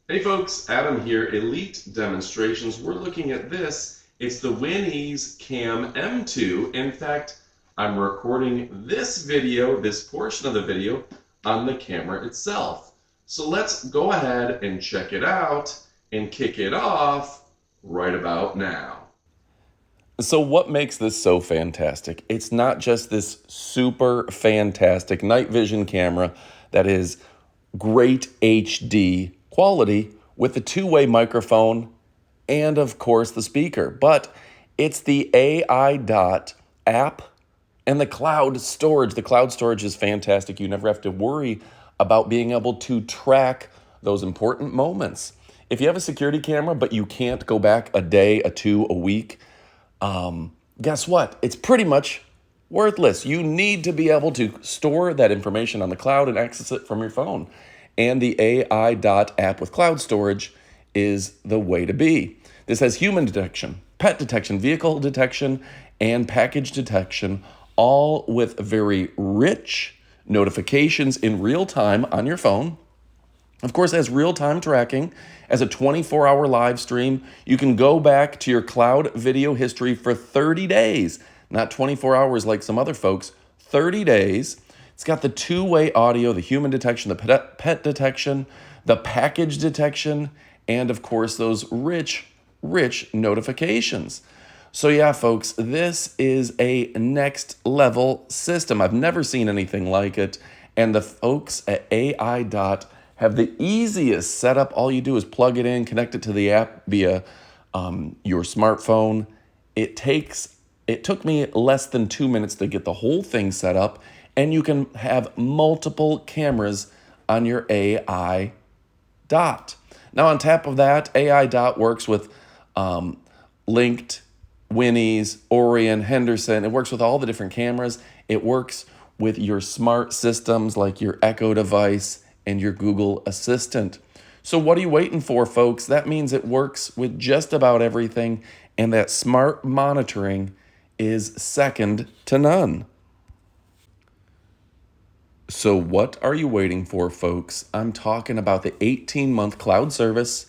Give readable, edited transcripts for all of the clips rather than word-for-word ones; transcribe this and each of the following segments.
Hey folks, Adam here, Elite Demonstrations. We're looking at this. It's the Winnie's Cam M2. In fact, I'm recording this video, this portion of the video, on the camera itself. So let's go ahead and check it out and kick it off right about now. So, what makes this so fantastic? It's not just this super fantastic night vision camera that is great HD quality with the two-way microphone and, of course, the speaker, but it's the AI Dot app and the cloud storage. The cloud storage is fantastic. You never have to worry about being able to track those important moments. If you have a security camera, but you can't go back a day, a two, a week, guess what? It's pretty much worthless. You need to be able to store that information on the cloud and access it from your phone. And the AI Dot app with cloud storage is the way to be. This has human detection, pet detection, vehicle detection, and package detection, all with very rich notifications in real time on your phone. Of course, as real-time tracking, as a 24-hour live stream, you can go back to your cloud video history for 30 days, not 24 hours like some other folks, 30 days. It's got the two-way audio, the human detection, the pet detection, the package detection, and of course, those rich notifications. So yeah, folks, this is a next level system. I've never seen anything like it. And the folks at AI Dot have the easiest setup. All you do is plug it in, connect it to the app via your smartphone. It took me less than 2 minutes to get the whole thing set up, and you can have multiple cameras on your AI Dot. Now, on top of that, AI Dot works with Linked, Winnie's, Orion, Henderson. It works with all the different cameras. It works with your smart systems like your Echo device and your Google Assistant. So what are you waiting for, folks? That means it works with just about everything, and that smart monitoring is second to none. So what are you waiting for, folks? I'm talking about the 18-month cloud service.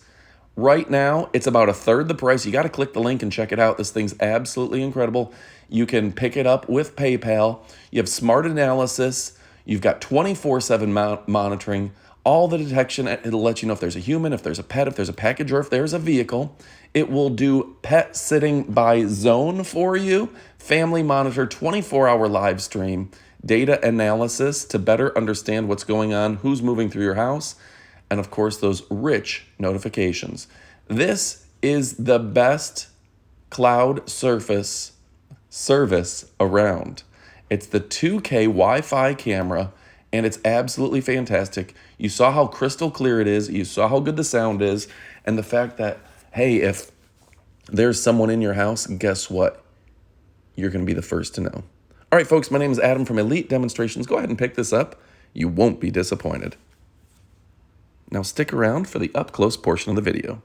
Right now, it's about a third the price. You got to click the link and check it out. This thing's absolutely incredible. You can pick it up with PayPal. You have smart analysis. You've got 24/7 monitoring, all the detection. It'll let you know if there's a human, if there's a pet, if there's a package, or if there's a vehicle. It will do pet sitting by zone for you, family monitor, 24-hour live stream, data analysis to better understand what's going on, who's moving through your house, and of course, those rich notifications. This is the best cloud service around. It's the 2K Wi-Fi camera, and it's absolutely fantastic. You saw how crystal clear it is. You saw how good the sound is, and the fact that, hey, if there's someone in your house, guess what? You're going to be the first to know. All right, folks, my name is Adam from Elite Demonstrations. Go ahead and pick this up. You won't be disappointed. Now stick around for the up-close portion of the video.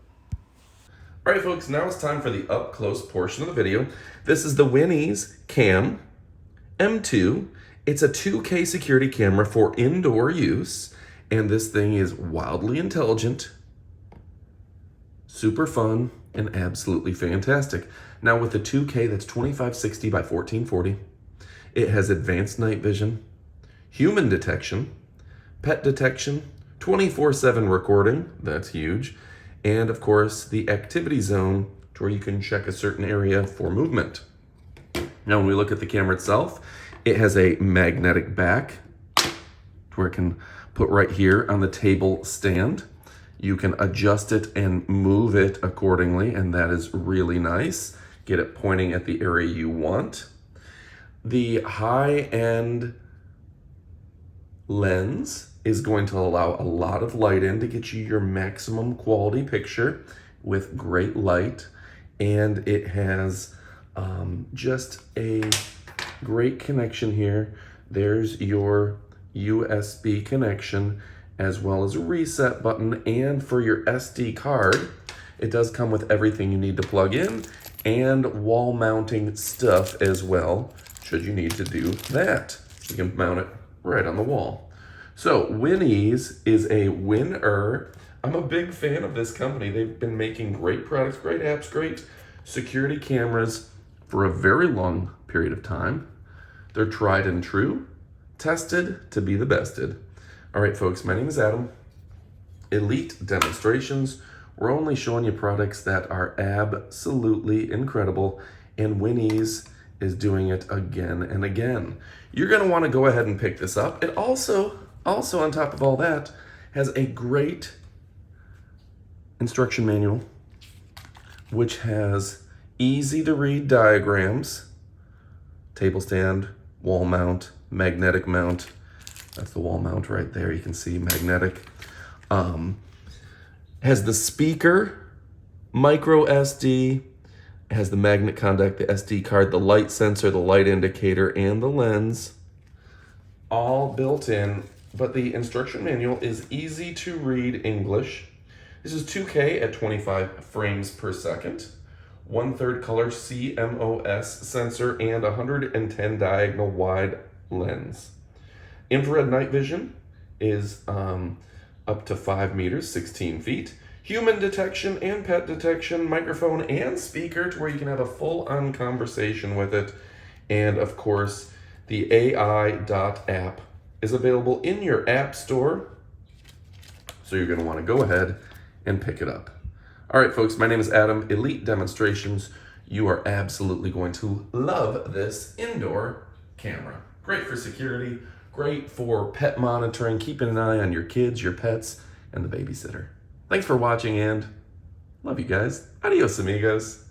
All right, folks, now it's time for the up-close portion of the video. This is the Winnie's Cam M2. It's a 2K security camera for indoor use, and this thing is wildly intelligent, super fun, and absolutely fantastic. Now with the 2K, that's 2560 by 1440. It has advanced night vision, human detection, pet detection, 24/7 recording, that's huge, and of course the activity zone to where you can check a certain area for movement. Now when we look at the camera itself, it has a magnetic back to where it can put right here on the table stand. You can adjust it and move it accordingly, and that is really nice. Get it pointing at the area you want. The high-end lens is going to allow a lot of light in to get you your maximum quality picture with great light, and it has just a great connection here. There's your USB connection, as well as a reset button, and for your SD card, it does come with everything you need to plug in and wall mounting stuff as well, should you need to do that. You can mount it right on the wall. So Winnie's is a winner I'm a big fan of this company. They've been making great products, great apps, great security cameras for a very long period of time. They're tried and true, tested to be the bested. All right, folks, my name is Adam. Elite Demonstrations. We're only showing you products that are absolutely incredible, and Winnie's is doing it again and again. You're going to want to go ahead and pick this up. It also on top of all that, has a great instruction manual, which has easy to read diagrams, table stand, wall mount, magnetic mount. That's the wall mount right there. You can see magnetic. Has the speaker, micro SD, has the magnet contact, the SD card, the light sensor, the light indicator, and the lens, all built in. But the instruction manual is easy to read English. This is 2K at 25 frames per second, 1/3 color CMOS sensor, and 110 diagonal wide lens. Infrared night vision is up to 5 meters, 16 feet. Human detection and pet detection, microphone and speaker to where you can have a full-on conversation with it. And of course, the AI.app is available in your app store. So you're gonna wanna go ahead and pick it up. All right, folks, my name is Adam, Elite Demonstrations. You are absolutely going to love this indoor camera. Great for security, great for pet monitoring, keeping an eye on your kids, your pets, and the babysitter. Thanks for watching and love you guys. Adios, amigos.